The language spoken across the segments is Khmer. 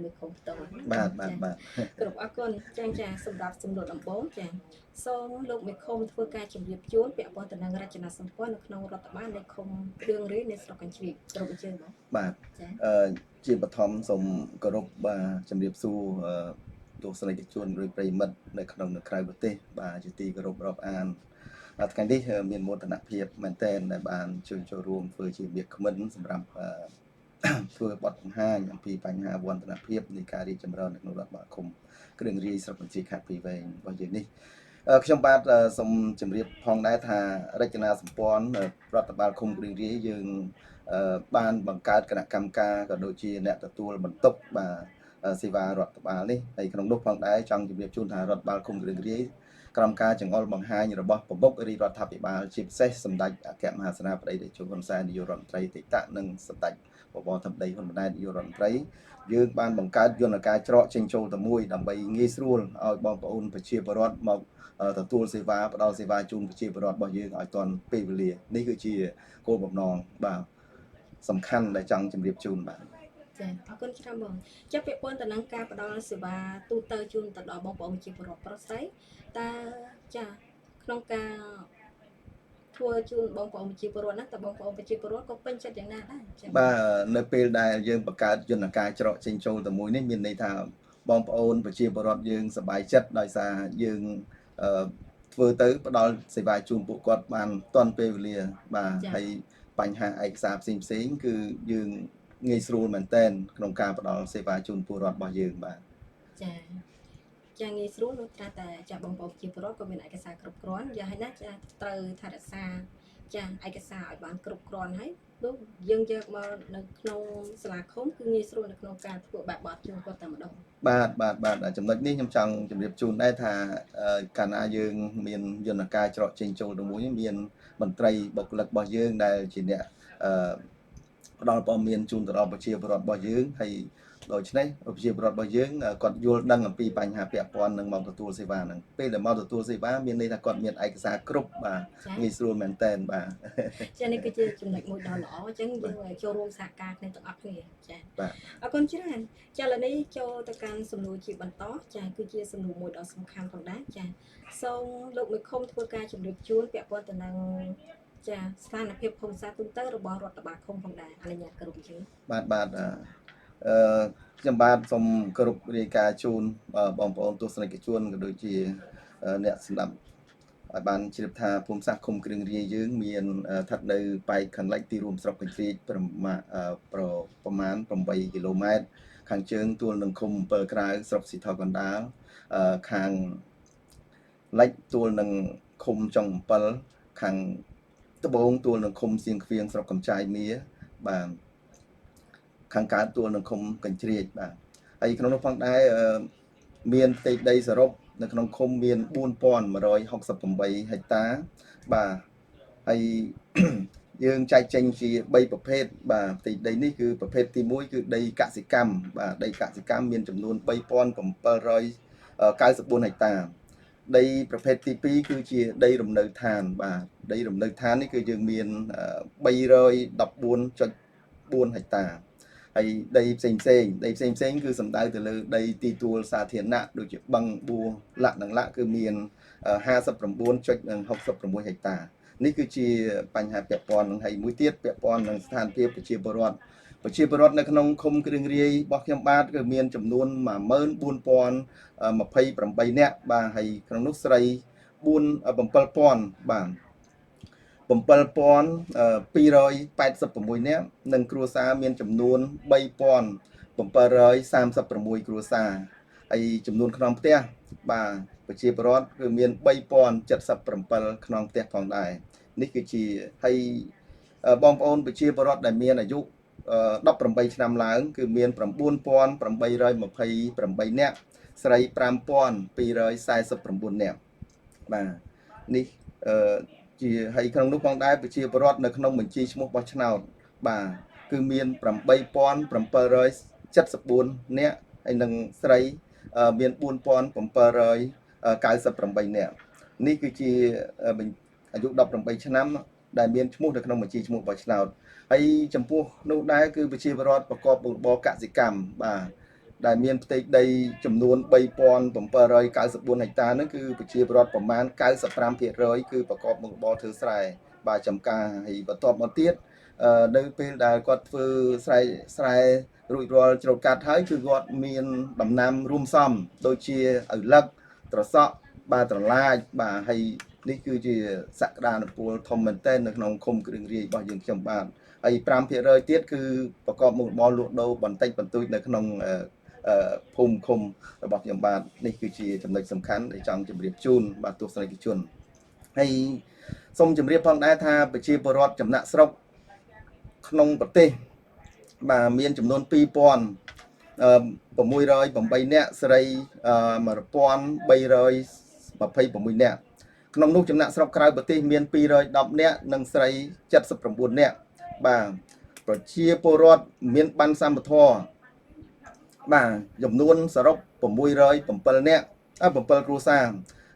មួយក្រុមផ្ទាល់បាទគ្រប់អរគុណចាសម្រាប់សំណួរដំបូងចាសូមលោកមេឃុំធ្វើការជម្រាបជូនពាក់ព័ន្ធទៅនឹងរចនាសម្ព័ន្ធនៅក្នុងរដ្ឋបាលនៃឃុំគ្រឿងរាយនៃស្រុកកញ្ជ្រៀកគ្រប់អញ្ជើញបងបាទជាបឋមសូមគោរពបាទជំរាបសួរទស្សនិកជនឬប្រិយមិត្តនៅក្នុងនិងក្រៅប្រទេសបាទជាទីគោរពរាប់អានថ្ងៃនេះមានមោទនភាពមែនទែនដែលបានចូលរួមធ្វើជាវាគ្មិនសម្រាប់ធ្វើបទបង្ហាញអំពីបញ្ហាវឌ្ឍនភាពនៃការរីកចម្រើននៅក្នុងរដ្ឋបាលឃុំគ្រឿងរាយស្រុកកញ្ជ្រៀកខេត្តពីរវែងរបស់យើងនេះខ្ញុំបាទសូមជម្រាបផងដែរថារចនាសម្ព័ន្ធរដ្ឋបាលឃុំគ្រឿងរាយយើងបានបង្កើតគណៈកម្មការក៏ដូចជាអ្នកទទួលបន្ទុកបាទសេវារដ្ឋបាលនេះហើយក្នុងនោះផងដែរចង់ជម្រាបជូនថារដ្ឋបាលឃុំគ្រឿងរាយក្រោមការចង្អុលបង្ហាញរបស់ប្រមុខរាជរដ្ឋាភិបាលជាពិសេសសម្ដេចអគ្គមហាសេនាបតីតេជោហ៊ុនសែននាយករដ្ឋមន្ត្រីអតីតនិងសម្ដេចបបធម្មដីហ៊ុនម៉ាណែតនាយករដ្ឋមន្ត្រីយើងបានបង្កើតយន្តការច្រកចេញចូលតែមួយដើម្បីងាយស្រួលឲ្យបងប្អូនប្រជាពលរដ្ឋមកទទួលសេវាផ្ដល់សេវាជូនប្រជាពលរដ្ឋរបស់យើងឲ្យទាន់ពេលវេលានេះគឺជាគោលបំណងបាទសំខាន់ដែលចង់ជម្រាបជូនបាទចាអរគុណច្រើនបងចាពាក់ព័ន្ធទៅនឹងការផ្ដល់សេវាទូទៅជូនទៅដល់បងប្អូនប្រជាពលរដ្ឋប្រុសស្រីតើចាក្នុងការធ្វើជូនបងប្អូនប្រជាពលរដ្ឋហ្នឹងតើបងប្អូនប្រជាពលរដ្ឋក៏ពេញចិត្តយ៉ាងណាដែរចាបាទនៅពេលដែលយើងបង្កើតយន្តការច្រកចេញចូលតែមួយនេះមានន័យថាបងប្អូនប្រជាពលរដ្ឋយើងសប្បាយចិត្តដោយសារយើងធ្វើទៅផ្ដល់សេវាជូនពួកគាត់បានទាន់ពេលវេលាបាទហើយបញ្ហាឯកសារផ្សេងគឺយើងងាយស្រួលមែនទែនក្នុងការផ្ដល់សេវាជូនពលរដ្ឋរបស់យើងបាទចាងាយស្រួលនោះត្រាតែចាបងប្អូនជាពលរដ្ឋក៏មានឯកសារគ្រប់គ្រាន់យ៉ាងហើយណាចាត្រូវថែរក្សាចាឯកសារឲ្យបានគ្រប់គ្រាន់ហើយនោះយើងយកមកនៅក្នុងសាលាឃុំគឺងាយស្រួលនៅក្នុងការធ្វើបែបបទជូនគាត់តែម្ដងបាទចំណុចនេះខ្ញុំចង់ជម្រាបជូនដែរថាកាលណាយើងមានយន្តការច្រកចេញចូលទៅមួយមានមន្ត្រីបុគ្គលិករបស់យើងដែលជាអ្នកផ្ដល់ព័ត៌មានជូនទៅដល់ប្រជាពលរដ្ឋរបស់យើងហើយដូច្នេះប្រជាពលរដ្ឋរបស់យើងគាត់យល់ដឹងអំពីបញ្ហាពាក់ព័ន្ធនឹងមកទទួលសេវាហ្នឹងពេលដែលមកទទួលសេវាមានន័យថាគាត់មានឯកសារគ្រប់បាទងាយស្រួលមែនតើបាទចានេះគឺជាចំណុចមួយដ៏ល្អអញ្ចឹងយើងចូលរួមសហការគ្នាទាំងអស់គ្នាចាអរគុណច្រើនចាឥឡូវនេះចូលទៅកាន់សំណួរជាបន្តចាគឺជាសំណួរមួយដ៏សំខាន់ផងដែរចាសូមលោកមេឃុំធ្វើការជម្រាបជូនពាក់ព័ន្ធទៅនឹងចាស្ថានភាពភូមិសាស្ត្រទូទៅរបស់រដ្ឋបាលឃុំផងដែរអនុញ្ញាតគោរពជឿបាទខ្ញុំបាទសូមគោរពរាយការណ៍ជូនបងប្អូនទស្សនិកជនក៏ដូចជាអ្នកស្ដាប់ឲ្យបានជ្រាបថាភូមិសាស្ត្រឃុំគ្រឿងរាយយើងមានស្ថិតនៅប៉ែកខាងលិចទីរួមស្រុកកញ្ជ្រៀកប្រមាណ8គីឡូម៉ែត្រខាងជើងទួលនឹងឃុំ7ក្រៅស្រុកស៊ីថោកណ្ដាលខាងលិចទួលនឹងឃុំចុង7ខាងត្បូងទួលនឹងឃុំសៀងខ្វៀងស្រុកកំចាយមៀបាទខាងកើតទួលនឹងឃុំកញ្ជ្រៀកបាទហើយក្នុងនោះផងដែរមានផ្ទៃដីសរុបនៅក្នុងឃុំមាន4168ហិកតាបាទហើយយើងចែកចេញជា3ប្រភេទបាទផ្ទៃដីនេះគឺប្រភេទទី1គឺដីកសិកម្មបាទដីកសិកម្មមានចំនួន3794ហិកតាដីប្រភេទទី2គឺជាដីរំនៅឋានបាទដីរំនៅឋាននេះគឺយើងមាន314.4ហិកតាហើយដីផ្សេងគឺសំដៅទៅលើដីទីទួលសាធារណៈដូចជាបឹងបួលក្ខណៈគឺមាន59.66ហិកតានេះគឺជាបញ្ហាពាក់ព័ន្ធនឹងហើយមួយទៀតពាក់ព័ន្ធនឹងស្ថានភាពប្រជាពលរដ្ឋនៅក្នុងឃុំគ្រឿងរាយរបស់ខ្ញុំបាទគឺមានចំនួន14028នាក់បាទហើយក្នុងនោះស្រី7000បាទ7286នាក់និងគ្រួសារមានចំនួន3736គ្រួសារហើយចំនួនខ្នងផ្ទះបាទប្រជាពលរដ្ឋគឺមាន3077ខ្នងផ្ទះផងដែរនេះគឺជាហើយបងប្អូនប្រជាពលរដ្ឋដែលមានអាយុ18ឆ្នាំឡើងគឺមាន9828នាក់ស្រី5249នាក់បាទនេះជាហើយក្នុងនោះផងដែរប្រជាពលរដ្ឋនៅក្នុងបញ្ជីឈ្មោះបោះឆ្នោតបាទគឺមាន8774នាក់ហើយនិងស្រីមាន4798នាក់នេះគឺជាអាយុ18ឆ្នាំដែលមានឈ្មោះនៅក្នុងបញ្ជីឈ្មោះបោះឆ្នោតហើយចំពោះនោះដែរគឺប្រជាពលរដ្ឋប្រកបរបរកសិកម្មបាទ ដែលមានផ្ទៃដីចំនួន 3794 ហិកតាហ្នឹងគឺប្រជាពលរដ្ឋប្រមាណ 95% គឺប្រកបមុខរបរធ្វើស្រែបាទចំការហើយបន្ទាប់មកទៀតនៅពេលដែលគាត់ធ្វើស្រែរួចរាល់ច្រូតកាត់ហើយគឺគាត់មានដំណាំរួមផ្សំដូចជាឪឡឹកត្រសក់បាទត្រឡាចបាទហើយនេះគឺជាសក្តានុពលធំមែនទែននៅក្នុងឃុំគ្រឿងរាយរបស់យើងខ្ញុំបាទហើយ 5% ទៀតគឺប្រកបមុខរបរលក់ដូរបន្តិចបន្តួចនៅក្នុងភូមិឃុំរបស់ខ្ញុំបាទនេះគឺជាចំណុចសំខាន់ដែលចង់ជម្រាបជូនបាទទស្សនិកជនហើយសូមជម្រាបផងដែរថាប្រជាពលរដ្ឋចំណាក់ស្រុកក្នុងប្រទេសបាទមានចំនួន 2608 នាក់ស្រី 1326 នាក់ក្នុងនោះចំណាក់ស្រុកក្រៅប្រទេសមាន 210 នាក់និងស្រី 79 នាក់បាទប្រជាពលរដ្ឋមានប័ណ្ណសម្បត្តិបាទចំនួនសរុប 607 នាក់7គ្រួសារ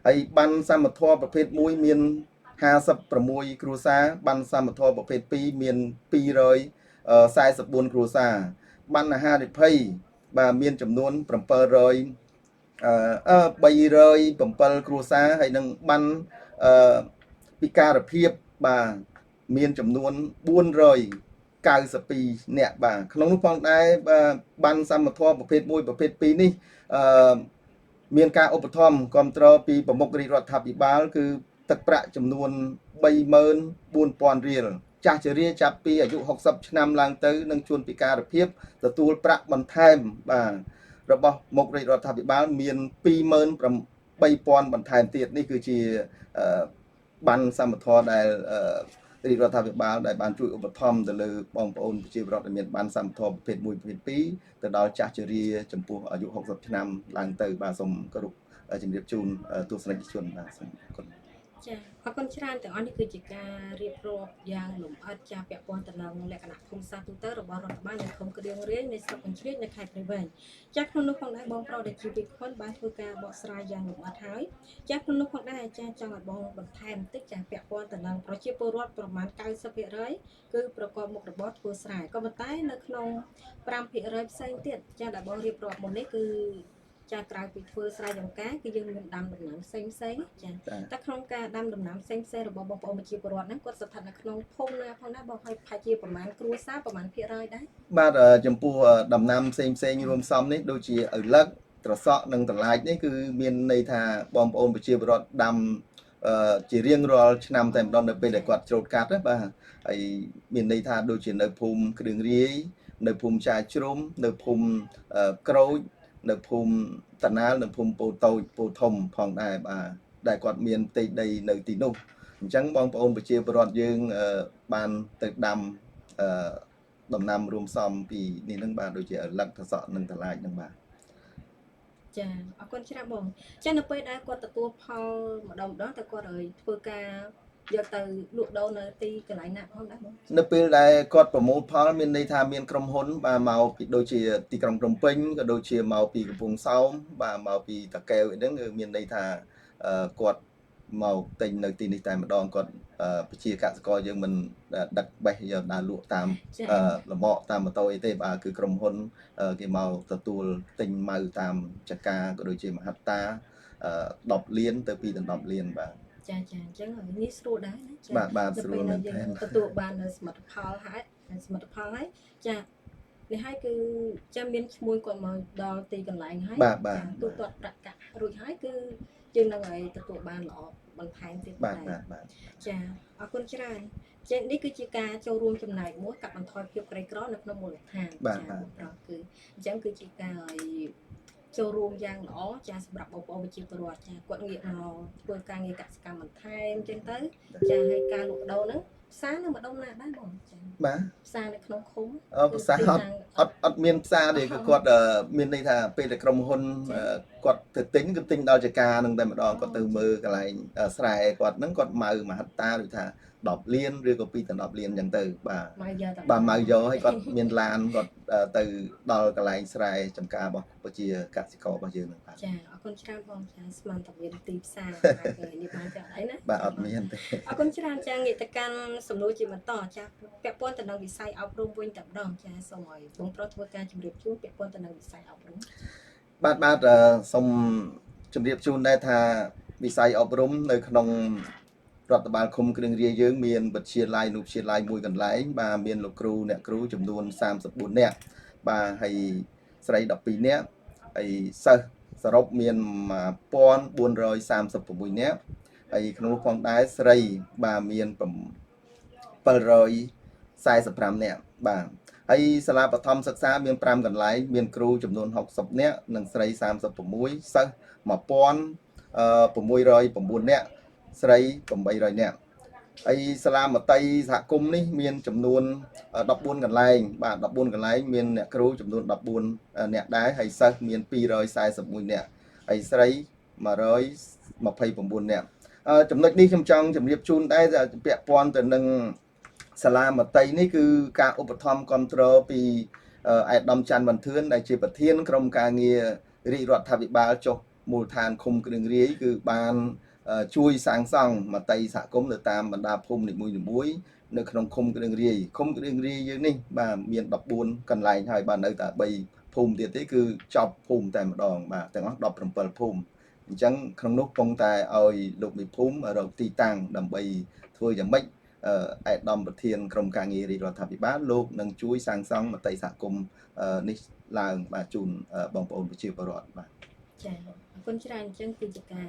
ហើយប័ណ្ណសម្បត្តិប្រភេទ1មាន 56 គ្រួសារប័ណ្ណសម្បត្តិប្រភេទ2មាន 244 គ្រួសារប័ណ្ណអាហារូបិយបាទមានចំនួន 307 គ្រួសារហើយនឹងប័ណ្ណពិការភាពបាទមានចំនួន 492 នាក់បាទក្នុងនោះផងដែរប័ណ្ណសម្បត្តិប្រភេទ1ប្រភេទ2នេះមានការឧបត្ថម្ភគាំទ្រពីប្រមុខរាជរដ្ឋាភិបាលគឺទឹកប្រាក់ចំនួន 34,000 រៀលចាស់ជរាចាប់ពីអាយុ60ឆ្នាំឡើងទៅនឹងជួនពិការភាពទទួលប្រាក់បន្ថែមបាទរបស់មុខរាជរដ្ឋាភិបាលមាន 28,000 បន្ថែមទៀតនេះគឺជាប័ណ្ណសម្បត្តិដែលរាជរដ្ឋាភិបាលដែលបានជួយឧបត្ថម្ភទៅលើបងប្អូនប្រជាពលរដ្ឋដែលមានប័ណ្ណសម្បត្តិប្រភេទ1ប្រភេទ2ទៅដល់ចាស់ជរាចំពោះអាយុ60ឆ្នាំឡើងទៅបាទសូមគោរពជំរាបជូនទស្សនិកជនបាទសូមអរគុណចាអរគុណច្រើនទាំងអស់នេះគឺជាការរៀបរាប់យ៉ាងលម្អិតចាពាក់ព័ន្ធទៅនឹងលក្ខណៈភូមិសាស្ត្រទូទៅរបស់រដ្ឋបាលនៅក្នុងគ្រឿងរាយនៃស្រុកកញ្ជ្រៀតនៅខេត្តព្រៃវែងចាក្នុងនោះផងដែរបងប្រុសដែលជាវិក្កាមបានធ្វើការបកស្រាយយ៉ាងលម្អិតហើយចាក្នុងនោះផងដែរអាចារ្យចង់ឲ្យបងបន្ថែមបន្តិចចាពាក់ព័ន្ធទៅនឹងប្រជាពលរដ្ឋប្រមាណ 90% គឺប្រកបមុខរបរធ្វើស្រែក៏ប៉ុន្តែនៅក្នុង 5% ផ្សេងទៀតចាដែលបងរៀបរាប់មុននេះគឺចាក្រៅពីធ្វើស្រែចម្ការគឺយើងមានដាំដំណាំផ្សេងចាតែក្នុងការដាំដំណាំផ្សេងរបស់បងប្អូនប្រជាពលរដ្ឋហ្នឹងគាត់ស្ថិតនៅក្នុងភូមិណាផងដែរបងហើយប្រហែលជាប្រមាណគ្រួសារប្រមាណភាគរយដែរបាទចំពោះដំណាំផ្សេងរួមផ្សំនេះដូចជាឪឡឹកត្រសក់និងត្រឡាចនេះគឺមានន័យថាបងប្អូនប្រជាពលរដ្ឋដាំជារៀងរាល់ឆ្នាំតែម្ដងនៅពេលដែលគាត់ច្រូតកាត់បាទហើយមានន័យថាដូចជានៅភូមិគ្រឿងរាយនៅភូមិចាជ្រុំនៅភូមិក្រូចនៅភូមិតាណាលនៅភូមិពោតូចពោធំផងដែរបាទដែលគាត់មានផ្ទៃដីនៅទីនោះអញ្ចឹងបងប្អូនប្រជាពលរដ្ឋយើងបានទៅដាំដំណាំរួមផ្សំពីនេះហ្នឹងបាទដូចជាឪឡឹកត្រសក់និងត្រឡាចហ្នឹងបាទចាអរគុណច្រើនបងចានៅពេលដែលគាត់ទទួលផលម្ដងតែគាត់ឲ្យធ្វើការយកទៅលក់ដូរនៅទីកន្លែងណាផងដែរបងនៅពេលដែលគាត់ប្រមូលផលមានន័យថាមានក្រុមហ៊ុនបាទមកពីដូចជាទីក្រុងភ្នំពេញក៏ដូចជាមកពីកំពង់សោមបាទមកពីតាកែវអីហ្នឹងគឺមានន័យថាគាត់មកទិញនៅទីនេះតែម្ដងគាត់ប្រជាកសិករយើងមិនដឹកបេះយកដើរលក់តាមលំអកតាមម៉ូតូអីទេបាទគឺក្រុមហ៊ុនគេមកទទួលទិញម៉ៅតាមចកាក៏ដូចជាមហត្តា10លានទៅ2ដល់10លានបាទចាអញ្ចឹងនេះស្រួលដែរណាចាបាទស្រួលមែនទែនទទួលបានសមិទ្ធផលហើយចានេះហើយគឺចាំមានឈ្មោះគាត់មកដល់ទីកន្លែងហើយទូទាត់ប្រាក់កាក់រួចហើយគឺយើងនឹងឲ្យទទួលបានល្អបន្ថែមទៀតបាទចាអរគុណច្រើនចេះនេះគឺជាការចូលរួមចំណែកមួយកាត់បន្ថយភាពក្រីក្រនៅក្នុងមូលដ្ឋានចាគឺអញ្ចឹងគឺជាការឲ្យចូលរួមយ៉ាងល្អចាសម្រាប់បងប្អូនប្រជាពលរដ្ឋចាគាត់ងាកមកធ្វើការងារកសិកម្មបន្ថែមចឹងទៅចាហើយការលក់ដូរហ្នឹងផ្សារនៅម្ដុំណាដែរបងចាបាទផ្សារនៅក្នុងឃុំផ្សារអត់មានផ្សារទេគឺគាត់មានន័យថាពេលតែក្រុមហ៊ុនគាត់ទៅទិញគឺទិញដល់ចកានឹងតែម្ដងគាត់ទៅមើលកន្លែងស្រែគាត់ហ្នឹងគាត់ម៉ៅមហត្តាដូចថា 10 លានឬក៏2ដល់10លានអញ្ចឹងទៅបាទ មកយកត បាទមកយកឲ្យគាត់មានឡានគាត់ទៅដល់កន្លែងស្រែចម្ការរបស់ប្រជាកសិកររបស់យើងហ្នឹងបាទ ចាអរគុណច្រើនបងចាស្មានតែមានទីផ្សារអាចនេះបានចាអីណា បាទអត់មានទេ អរគុណច្រើនចាងាកទៅកាន់សំណួរជាបន្តចាពាក់ព័ន្ធទៅនឹងវិស័យអប់រំវិញតែម្ដងចាសូមឲ្យបងប្រុសធ្វើការជម្រាបជូនពាក់ព័ន្ធទៅនឹងវិស័យអប់រំ បាទសូមជម្រាបជូនដែរថាវិស័យអប់រំនៅក្នុងរដ្ឋបាលឃុំគ្រឿងរាយយើងមានវិទ្យាល័យនុវិទ្យាល័យមួយកន្លែងបាទមានលោកគ្រូអ្នកគ្រូចំនួន34នាក់បាទហើយស្រី12នាក់ហើយសិស្សសរុបមាន1436នាក់ហើយក្នុងនោះផងដែរស្រីបាទមាន745នាក់បាទហើយសាលាបឋមសិក្សាមាន5កន្លែងមានគ្រូចំនួន60នាក់និងស្រី36សិស្ស1609នាក់ស្រី800នាក់ហើយសាលាមត្តេយ្យសហគមន៍នេះមានចំនួន14កន្លែងបាទ14កន្លែងមានអ្នកគ្រូចំនួន14នាក់ដែរហើយសិស្សមាន241នាក់ហើយស្រី129នាក់ចំណុចនេះខ្ញុំចង់ជម្រាបជូនដែរពាក់ព័ន្ធទៅនឹងសាលាមត្តេយ្យនេះគឺការឧបត្ថម្ភគ្រប់គ្រងពីអាយដាមច័ន្ទវណ្ណធឿនដែលជាប្រធានក្រុមការងាររាជរដ្ឋាភិបាលចុះមូលដ្ឋានឃុំគ្រឿងរាយគឺបានជួយសាងសង់មត្តេយ្យសហគមន៍នៅតាមបណ្ដាភូមិនីមួយៗនៅក្នុងឃុំគ្រឿងរាយយើងនេះបាទមាន14កន្លែងហើយបាទនៅតែ3ភូមិទៀតទេគឺចប់ភូមិតែម្ដងបាទទាំងអស់17ភូមិអញ្ចឹងក្នុងនោះគង់តែឲ្យលោកមេភូមិរកទីតាំងដើម្បីធ្វើយ៉ាងម៉េចឯកឧត្តមប្រធានក្រុមការងាររាជរដ្ឋាភិបាលលោកនឹងជួយសាងសង់មត្តេយ្យសហគមន៍នេះឡើងបាទជូនបងប្អូនប្រជាពលរដ្ឋបាទចាអរគុណច្រើនអញ្ចឹងគឺជាការ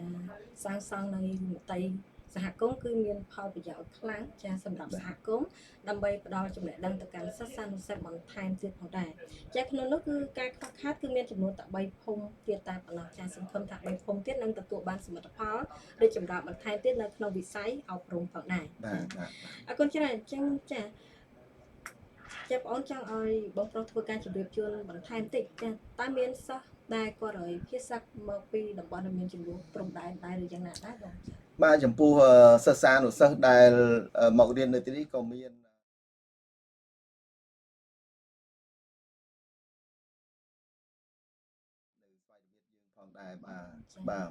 សាងសង់នៅមត្តេយ្យសហគមន៍គឺមានផលប្រយោជន៍ខ្លាំងចាសម្រាប់សហគមន៍ដើម្បីផ្ដល់ចំណេះដឹងទៅកាន់សិស្សានុសិស្សបន្ថែមទៀតផងដែរចាក្នុងនោះគឺការខ្វះខាតគឺមានចំនួនតែ3ភូមិទៀតតែប៉ុណ្ណោះចាសង្ឃឹមថា3ភូមិទៀតនឹងទទួលបានសមិទ្ធផលឬចម្រើនបន្ថែមទៀតនៅក្នុងវិស័យអប់រំផងដែរបាទអរគុណច្រើនអញ្ចឹងចាបងអូនចង់ឲ្យបងប្រុសធ្វើការជម្រាបជូនបន្ថែមតិចចាតើមានសិស្សដែលគាត់ឲ្យភាសាមកពីតំបន់ដែលមានចំនួនព្រំដែនដែរឬយ៉ាងណាដែរបងបាទចំពោះសិស្សានុសិស្សដែលមករៀននៅទីនេះក៏មានផងដែរបាទ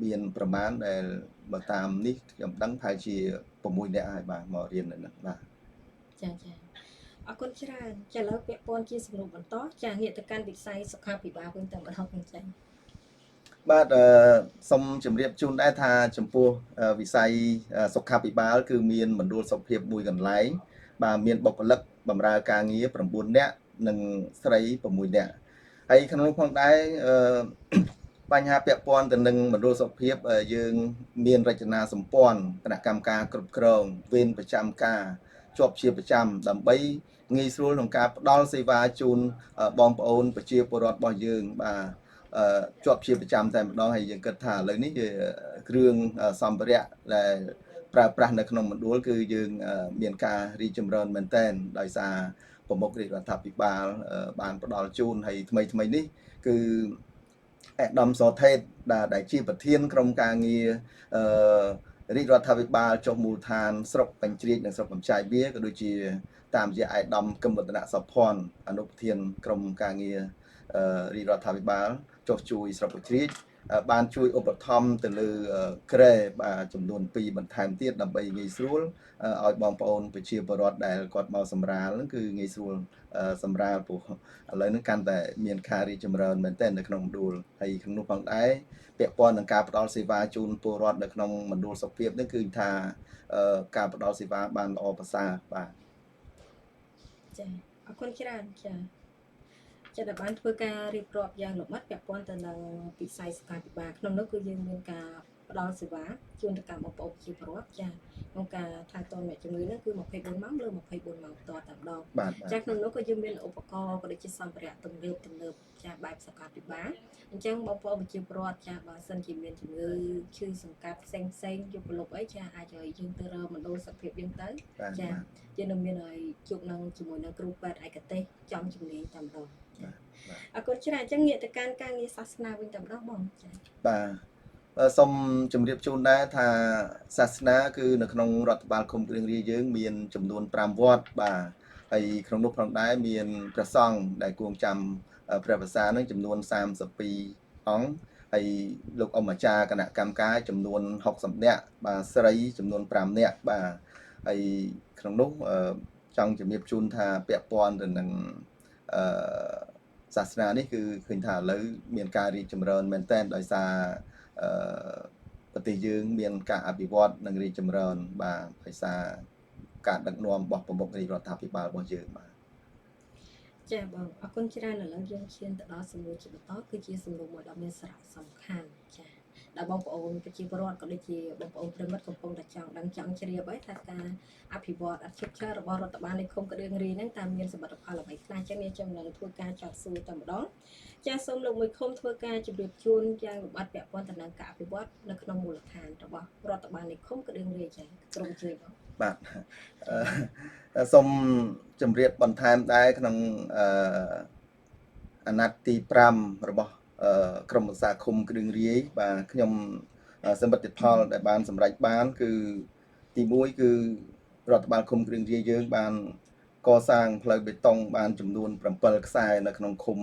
មានប្រមាណដែលបើតាមនេះខ្ញុំដឹងថាជា6នាក់ហើយបាទមករៀននៅនេះបាទចាអរគុណច្រើនចាឥឡូវពាក់ព័ន្ធជាសំណួរបន្តចាងាកទៅកាន់វិស័យសុខាភិបាលវិញតែម្ដងវិញចាបាទសូមជម្រាបជូនដែរថាចំពោះវិស័យសុខាភិបាលគឺមានមណ្ឌលសុខភាពមួយកន្លែងបាទមានបុគ្គលិកបម្រើការងារ9នាក់និងស្រី6នាក់ហើយក្នុងនោះផងដែរបញ្ហាពាក់ព័ន្ធទៅនឹងមណ្ឌលសុខភាពយើងមានរចនាសម្ព័ន្ធគណៈកម្មការគ្រប់គ្រងវេនប្រចាំការជាប់ជាប្រចាំដើម្បីងាយស្រួលក្នុងការផ្ដល់សេវាជូនបងប្អូនប្រជាពលរដ្ឋរបស់យើងបាទជាប់ជាប្រចាំតែម្ដងហើយយើងគិតថាឥឡូវនេះជាគ្រឿងសម្ភារៈដែលប្រើប្រាស់នៅក្នុងមណ្ឌលគឺយើងមានការរីកចម្រើនមែនទែនដោយសារប្រមុខរាជរដ្ឋាភិបាលបានផ្ដល់ជូនហើយថ្មីនេះគឺអាដាមសថេតដែលជាប្រធានក្រុមការងាររាជរដ្ឋាភិបាលចុះមូលដ្ឋានស្រុកបញ្ជ្រាចនិងស្រុកកំចាយវាក៏ដូចជាតាមរយៈអាដាមកឹមវឌ្ឍនសុភ័ណ្ឌអនុប្រធានក្រុមការងាររាជរដ្ឋាភិបាលចុះជួយស្រុកបញ្ជ្រាចបានជួយឧបត្ថម្ភទៅលើក្រែបាទចំនួន2បន្ថែមទៀតដើម្បីងាយស្រួលឲ្យបងប្អូនប្រជាពលរដ្ឋដែលគាត់មកសម្រាលហ្នឹងគឺងាយស្រួលសម្រាលព្រោះឥឡូវហ្នឹងកាន់តែមានការរីកចម្រើនមែនទែននៅក្នុងមណ្ឌលហើយក្នុងនោះផងដែរពាក់ព័ន្ធនឹងការផ្ដល់សេវាជូនពលរដ្ឋនៅក្នុងមណ្ឌលសុខភាពនេះគឺថាការផ្ដល់សេវាបានល្អប្រសើរបាទចាអរគុណច្រើនចាដែលបានធ្វើការរៀបរាប់យ៉ាងលម្អិតពាក់ព័ន្ធទៅនឹងវិស័យសុខាភិបាលក្នុងនោះគឺយើងមានការផ្ដល់សេវាជូនទៅកាន់បងប្អូនប្រជាពលរដ្ឋចាក្នុងការថែទាំអ្នកជំងឺនោះគឺ24ម៉ោងលើ24ម៉ោងផ្ទាល់តែម្ដងចាក្នុងនោះក៏យើងមានឧបករណ៍ក៏ដូចជាសម្ភារៈទំនើបចាបែបសុខាភិបាលអញ្ចឹងបងប្អូនប្រជាពលរដ្ឋចាបើសិនជាមានជំងឺឈឺសង្កាត់ផ្សេងយប់ប្រលប់អីចាអាចឲ្យយើងទៅរកមណ្ឌលសុខភាពយើងទៅចាយើងនឹងមានឲ្យជួបនឹងជាមួយនឹងគ្រូពេទ្យឯកទេសចំជំនាញតែម្ដងអរគុណច្រើនអញ្ចឹងងាកទៅកាន់ការងារសាសនាវិញតែម្ដងបងចាបាទ សូមជម្រាបជូនដែរថាសាសនាគឺនៅក្នុងរដ្ឋបាលឃុំគ្រឿងរាយយើងមានចំនួន5វត្តបាទហើយក្នុងនោះផងដែរមានព្រះសង្ឃដែលគួងចាំព្រះភាសានឹងចំនួន32អង្គហើយលោកអម្ចារ្យគណៈកម្មការចំនួន60នាក់បាទស្រីចំនួន5នាក់បាទហើយក្នុងនោះចង់ជំរាបជូនថាពាក់ព័ន្ធទៅនឹងសាសនានេះគឺឃើញថាឥឡូវមានការរីកចម្រើនមែនទែនដោយសារប្រទេសយើងមានការអភិវឌ្ឍនិងរីកចម្រើនបាទដោយសារការដឹកនាំរបស់ប្រមុខរាជរដ្ឋាភិបាលរបស់យើងបាទចា៎បងអរគុណច្រើនឥឡូវយើងឈានទៅដល់សំណួរជាបន្តគឺជាសំណួរមួយដ៏មានសារៈសំខាន់ចា៎ដែលបងប្អូនប្រជាពលរដ្ឋក៏ដូចជាបងប្អូនប្រិមិត្តកំពុងតែចង់ដឹងចង់ជ្រាបហើយថាការអភិវឌ្ឍអធិបតេយ្យរបស់រដ្ឋបាលនៃឃុំក្តៀងរាយហ្នឹងតើមានសមិទ្ធផលអ្វីខ្លះចឹងនេះខ្ញុំនឹងធ្វើការចោទសួរតែម្ដងចា៎សូមលោកមួយឃុំធ្វើការជម្រាបជូនយ៉ាងលម្អិតពាក់ព័ន្ធទៅនឹងការអភិវឌ្ឍនៅក្នុងមូលដ្ឋានរបស់រដ្ឋបាលនៃឃុំក្តៀងរាយចា៎ក្រុមជ្រាបបងបាទសូមជម្រាបបន្ថែមដែរក្នុងអាណត្តិទី5របស់ក្រុមប្រឹក្សាឃុំគ្រឿងរាយបាទខ្ញុំសមិទ្ធផលដែលបានសម្រេចបានគឺទី1គឺរដ្ឋបាលឃុំគ្រឿងរាយយើងបានកសាងផ្លូវបេតុងបានចំនួន7ខ្សែនៅក្នុងឃុំ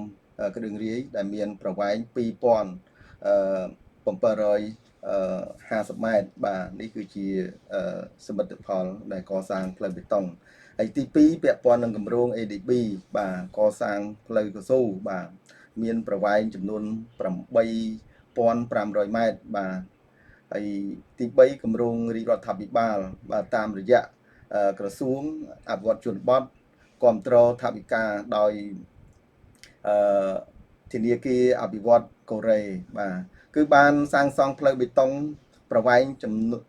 គ្រឿងរាយដែលមានប្រវែង2750ម៉ែត្របាទនេះគឺជាសមិទ្ធផលដែលកសាងផ្លូវបេតុងហើយទី2ពាក់ព័ន្ធនឹងគម្រោង ADB បាទកសាងផ្លូវកស៊ូបាទមានប្រវែងចំនួន8500ម៉ែត្របាទហើយទី3គម្រោងរាជរដ្ឋាភិបាលបាទតាមរយៈក្រសួងអភិវឌ្ឍជនបទគ្រប់គ្រងថវិកាដោយធនាគារអភិវឌ្ឍកូរ៉េបាទគឺបានសាងសង់ផ្លូវបេតុងប្រវែងចំនួន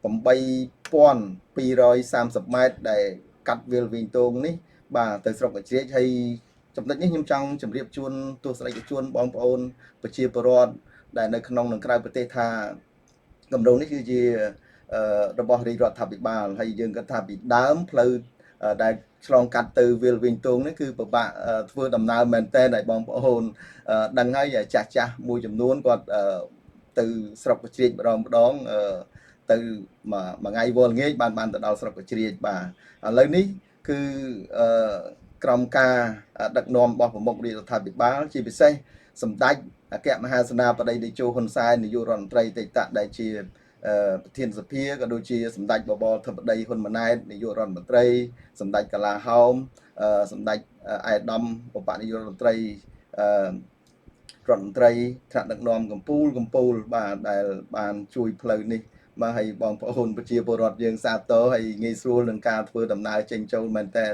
8230ម៉ែត្រដែលកាត់វាលវិញទងនេះបាទទៅស្រុកកជ្រៀកហើយចំណុចនេះខ្ញុំចង់ជម្រាបជូនទស្សនិកជនបងប្អូនប្រជាពលរដ្ឋដែលនៅក្នុងនិងក្រៅប្រទេសថាគម្រោងនេះគឺជារបស់រាជរដ្ឋាភិបាលហើយយើងគិតថាពីដើមផ្លូវដែលឆ្លងកាត់ទៅវាលវិញទងនេះគឺពិបាកធ្វើដំណើរមែនតើឲ្យបងប្អូនដឹងហើយចាស់មួយចំនួនគាត់ទៅស្រុកកជ្រៀកម្ដងទៅមួយថ្ងៃវល់ងាយបានទៅដល់ស្រុកកជ្រៀកបាទឥឡូវនេះគឺក្រមការដឹកនាំរបស់ប្រមុខរាជរដ្ឋាភិបាលជាពិសេសសម្ដេចអគ្គមហាសេនាបតីតេជោហ៊ុនសែននាយករដ្ឋមន្ត្រីតេតៈដែលជាប្រធានសភាក៏ដូចជាសម្ដេចបបរធិបតីហ៊ុនម៉ាណែតនាយករដ្ឋមន្ត្រីសម្ដេចកាឡាហោមសម្ដេចអាយដាមឧបនាយករដ្ឋមន្ត្រីរដ្ឋមន្ត្រីថ្នាក់ដឹកនាំកម្ពុជាបាទដែលបានជួយផ្លូវនេះបាទហើយបងប្អូនប្រជាពលរដ្ឋយើងសាទរហើយងាយស្រួលនឹងការធ្វើដំណើរចេញចូលមែនតើ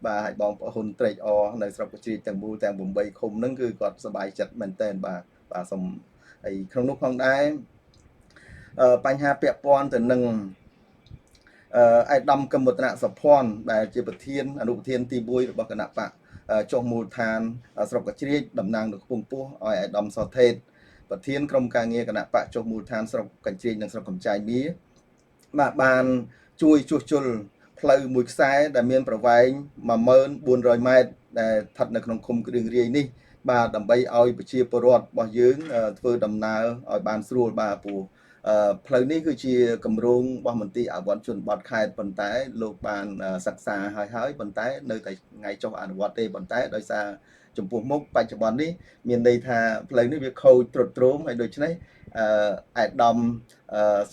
បាទហើយបងប្អូនត្រេកអរនៅស្រុកកជ្រៀកទាំងមូលទាំង8ឃុំហ្នឹងគឺគាត់សប្បាយចិត្តមែនតើបាទសូមហើយក្នុងនោះផងដែរបញ្ហាពាក់ព័ន្ធទៅនឹងអាយដាមកឹមវឌ្ឍនសុភ័ណ្ឌដែលជាប្រធានអនុប្រធានទី1របស់គណៈបកចុះមូលដ្ឋានស្រុកកជ្រៀកតំណាងនៅខ្ពង់ពោះឲ្យអាយដាមសុថេតប្រធានក្រុមការងារគណៈបកចុះមូលដ្ឋានស្រុកកជ្រៀកនិងស្រុកកំចាយមាបាទបានជួយជួសជុលផ្លូវមួយខ្សែដែលមានប្រវែង10400ម៉ែត្រដែលស្ថិតនៅក្នុងឃុំគ្រឿងរាយនេះបាទដើម្បីឲ្យប្រជាពលរដ្ឋរបស់យើងធ្វើដំណើរឲ្យបានស្រួលបាទព្រោះផ្លូវនេះគឺជាគម្រោងរបស់មន្ទីរអភិវឌ្ឍជនបទខេត្តប៉ុន្តែលោកបានសិក្សាហើយប៉ុន្តែនៅតែថ្ងៃចុះអនុវត្តទេប៉ុន្តែដោយសារចំពោះមុខបច្ចុប្បន្ននេះមានន័យថាផ្លូវនេះវាខូចទ្រុឌទ្រោមហើយដូច្នេះអាយដាម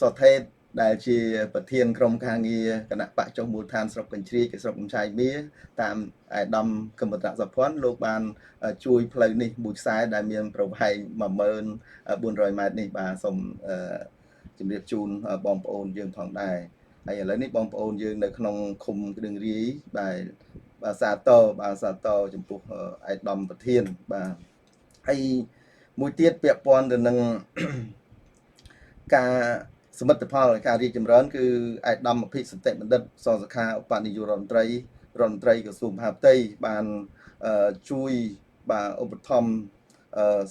សុថេតដែលជាប្រធានក្រុមការងារគណៈបកចុះមូលដ្ឋានស្រុកកញ្ជ្រៀកស្រុកកំចាយមាតាមអាយដាមកឹមវឌ្ឍនសុភ័ណ្ឌលោកបានជួយផ្លូវនេះមួយខ្សែដែលមានប្រវែង10400ម៉ែត្រនេះបាទសូមជំរាបជូនបងប្អូនយើងផងដែរហើយឥឡូវនេះបងប្អូនយើងនៅក្នុងឃុំគ្រឿងរាយដែលសាទរចំពោះអាយដាមប្រធានបាទហើយមួយទៀតពាក់ព័ន្ធទៅនឹងការសមិទ្ធផលការរីកចម្រើនគឺអាយដាមអភិសន្តិបណ្ឌិតសសុខាឧបនាយករដ្ឋមន្ត្រីក្រសួងមហាផ្ទៃបានជួយបាទឧបត្ថម្ភ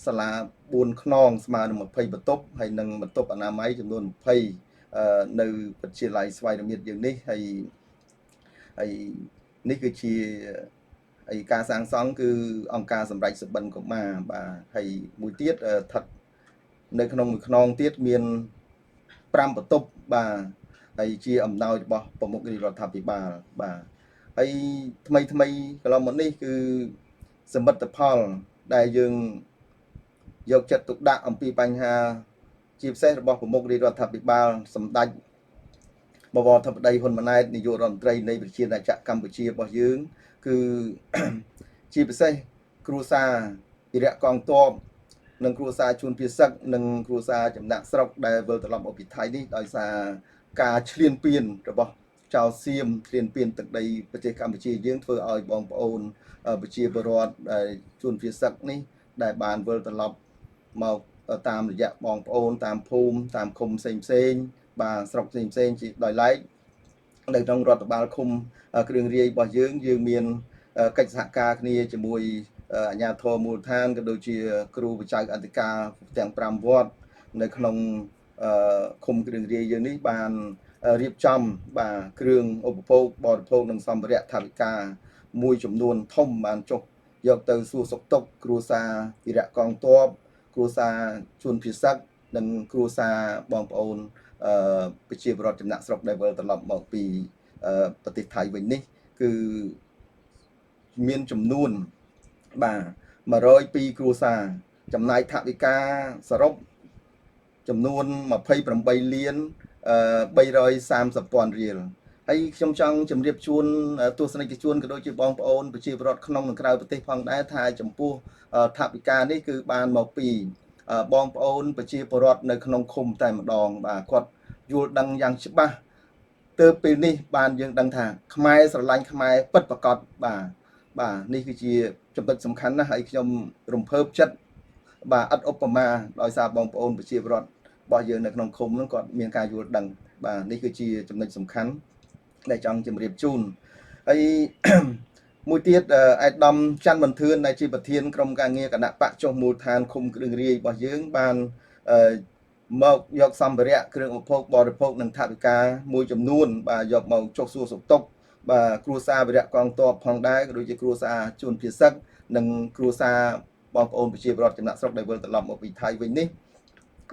សាលា4ខ្នងស្មើនឹង20បន្ទប់ហើយនិងបន្ទប់អនាម័យចំនួន20នៅវិទ្យាល័យស្វ័យរមិត្តយើងនេះហើយនេះគឺជាហើយការសាងសង់គឺអង្គការសម្រេចសុបិនកុមារបាទហើយមួយទៀតស្ថិត នៅក្នុងមួយខ្នងទៀតមាន5បន្ទប់បាទហើយជាអំណោយរបស់ប្រមុខរាជរដ្ឋាភិបាលបាទហើយថ្មីកន្លងមកនេះគឺសមិទ្ធផលដែលយើងយកចិត្តទុកដាក់អំពីបញ្ហាជាពិសេសរបស់ប្រមុខរាជរដ្ឋាភិបាលសម្ដេចបវរធិបតីហ៊ុនម៉ាណែតនាយករដ្ឋមន្ត្រីនៃប្រជាណាចក្រកម្ពុជារបស់យើងគឺជាពិសេសគ្រួសារវីរៈកងទ័ពនិងគ្រួសារជួនភាសឹកនិងគ្រួសារចំណាក់ស្រុកដែលវិលត្រឡប់មកពីថៃនេះដោយសារការឈ្លានពានរបស់ចៅសៀមឈ្លានពានទឹកដីប្រទេសកម្ពុជាយើងធ្វើឲ្យបងប្អូនប្រជាពលរដ្ឋដែលជួនភាសឹកនេះដែលបានវិលត្រឡប់មកតាមរយៈបងប្អូនតាមភូមិតាមឃុំផ្សេងបាទស្រុកផ្សេងជាដោយឡែកនៅក្នុងរដ្ឋបាលឃុំគ្រឿងរាយរបស់យើងមានកិច្ចសហការគ្នាជាមួយអាជ្ញាធរមូលដ្ឋានក៏ដូចជាគ្រូបច្ចេកអធិការទាំង5វត្តនៅក្នុងឃុំគ្រឿងរាយយើងនេះបានរៀបចំបាទគ្រឿងឧបភោគបរិភោគនិងសម្ភារៈថវិកាមួយចំនួនធំបានចុះយកទៅសួរសុខទុក្ខគ្រួសារវីរៈកងទ័ពគ្រួសារជួនភាសឹកនិងគ្រួសារបងប្អូនប្រជាពលរដ្ឋចំណាក់ស្រុកដែលវិលត្រឡប់មកពីប្រទេសថៃវិញនេះគឺមានចំនួនបាទ102គ្រួសារចំណាយថវិកាសរុបចំនួន28លាន330ពាន់រៀលហើយខ្ញុំចង់ជម្រាបជូនទស្សនិកជនក៏ដូចជាបងប្អូនប្រជាពលរដ្ឋក្នុងនិងក្រៅប្រទេសផងដែរថាចំពោះថវិកានេះគឺបានមកពីបងប្អូនប្រជាពលរដ្ឋនៅក្នុងឃុំតែម្ដងបាទគាត់យល់ដឹងយ៉ាងច្បាស់ទើបពេលនេះបានយើងដឹងថាខ្មែរស្រឡាញ់ខ្មែរពិតប្រាកដបាទនេះគឺជាចំណុចសំខាន់ណាស់ហើយខ្ញុំរំភើបចិត្តបាទឥតឧបមាដោយសារបងប្អូនប្រជាពលរដ្ឋរបស់យើងនៅក្នុងឃុំហ្នឹងគាត់មានការយល់ដឹងបាទនេះគឺជាចំណុចសំខាន់ដែលចង់ជម្រាបជូនហើយមួយទៀតអាយដាមច័ន្ទមន្ទឿនដែលជាប្រធានក្រុមការងារគណៈបកចុះមូលដ្ឋានឃុំគ្រឿងរាយរបស់យើងបានមកយកសម្ភារៈគ្រឿងឧបភោគបរិភោគនិងថវិកាមួយចំនួនបាទយកមកចុះសួរសុខទុក្ខបាទគ្រួសារវីរៈកងទ័ពផងដែរក៏ដូចជាគ្រួសារជួនភាសឹកនិងគ្រួសារបងប្អូនប្រជាពលរដ្ឋចំណាក់ស្រុកដែលវិលត្រឡប់មកពីថៃវិញនេះ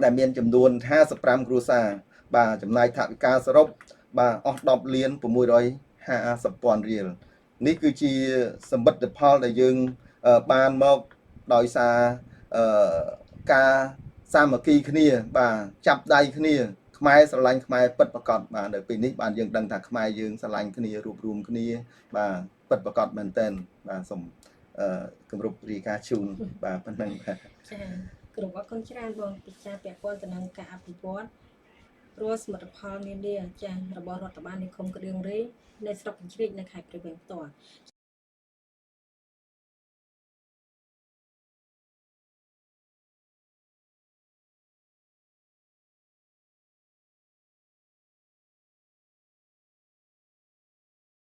ដែលមានចំនួន55គ្រួសារបាទចំណាយថវិកាសរុបបាទអស់10លាន650ពាន់រៀលនេះគឺជាសមិទ្ធផលដែលយើងបានមកដោយសារការសាមគ្គីគ្នាបាទចាប់ដៃគ្នាខ្មែរស្រឡាញ់ខ្មែរពិតប្រាកដបាទនៅពេលនេះបានយើងដឹងថាខ្មែរយើងស្រឡាញ់គ្នារួបរวมគ្នាបាទពិតប្រាកដមែនទែនបាទសូមគម្រប់រាយការណ៍ជូនបាទប៉ុណ្ណឹងបាទចាគ្រប់អរគុណច្រើនបងពិចារពាក់ព័ន្ធទៅនឹងការអភិវឌ្ឍរាល់សមិទ្ធផលនានាចារបស់រដ្ឋបាលនៃឃុំគ្រឿងរេនៅស្រុកកញ្ជ្រៀកនៅខេត្តព្រៃវែងផ្ទាល់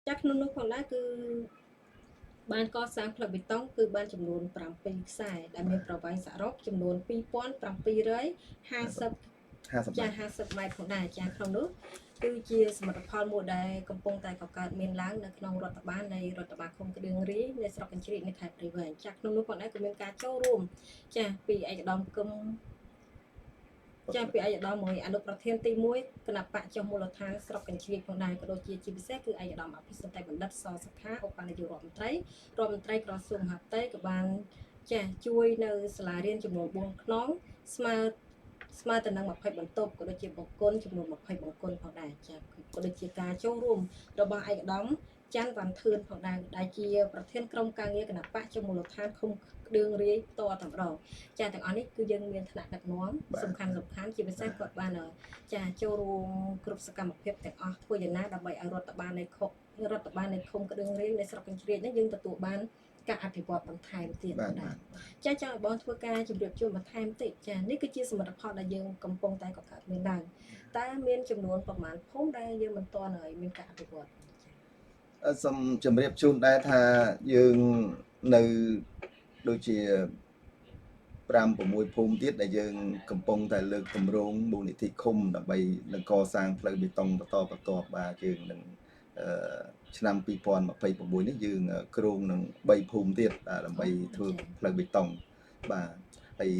ចាក្នុងនោះផងដែរគឺបានកសាងផ្លូវបេតុងគឺបានចំនួន7ខ្សែដែលមានប្រវែងសរុបចំនួន2750ចា50ម៉ែត្រផងដែរចាក្នុងនោះគឺជាសមិទ្ធផលមួយដែលកំពុងតែកកើតមានឡើងនៅក្នុងរដ្ឋបាលនៃរដ្ឋបាលឃុំគ្រឿងរាយនៅស្រុកកញ្ជ្រៀកនៅខេត្តព្រៃវែងចាក្នុងនោះផងដែរក៏មានការចូលរួមចាពីឯកឧត្តមគឹមចាពីឯកឧត្តមមួយអនុប្រធានទី1គណៈបកចុះមូលដ្ឋានស្រុកកញ្ជ្រៀកផងដែរក៏ដូចជាពិសេសគឺឯកឧត្តមអភិសិទ្ធិបណ្ឌិតសសុខាឧបនាយករដ្ឋមន្ត្រីក្រសួងមហាផ្ទៃក៏បានចាជួយនៅសាលារៀនចំនួន4ខ្នងស្មើទៅនឹង20បន្ទប់ក៏ដូចជាបង្គន់ចំនួន20បង្គន់ផងដែរចាក៏ដូចជាការចូលរួមរបស់ឯកឧត្តមច័ន្ទវណ្ណធឿនផងដែរដែលជាប្រធានក្រុមការងារគណៈបកចុះមូលដ្ឋានឃុំគ្រឿងរាយផ្ទាល់តែម្ដងចាទាំងអស់នេះគឺយើងមានថ្នាក់ដឹកនាំសំខាន់ជាពិសេសគាត់បានចាចូលរួមគ្រប់សកម្មភាពទាំងអស់ធ្វើយ៉ាងណាដើម្បីឲ្យរដ្ឋបាលនៃឃុំគ្រឿងរាយនៅស្រុកកញ្ជ្រៀកនេះយើងទទួលបានការអភិវឌ្ឍបន្ថែមទៀតដែរចាចង់ឲ្យបងធ្វើការជម្រាបជូនបន្ថែមតិចចានេះគឺជាសមិទ្ធផលដែលយើងកំពុងតែកកើតមានឡើងតែមានចំនួនប្រមាណភូមិដែលយើងមិនទាន់ឲ្យមានការអភិវឌ្ឍសូមជម្រាបជូនដែរថាយើងនៅដូចជា5-6ភូមិទៀតដែលយើងកំពុងតែលើកគម្រោងមូលនិធិឃុំដើម្បីនឹងកសាងផ្លូវបេតុងបន្តបាទយើងនឹងឆ្នាំ2026នេះយើងគ្រោងនឹង3ភូមិទៀតដើម្បីធ្វើផ្លូវបេតុងបាទហើយ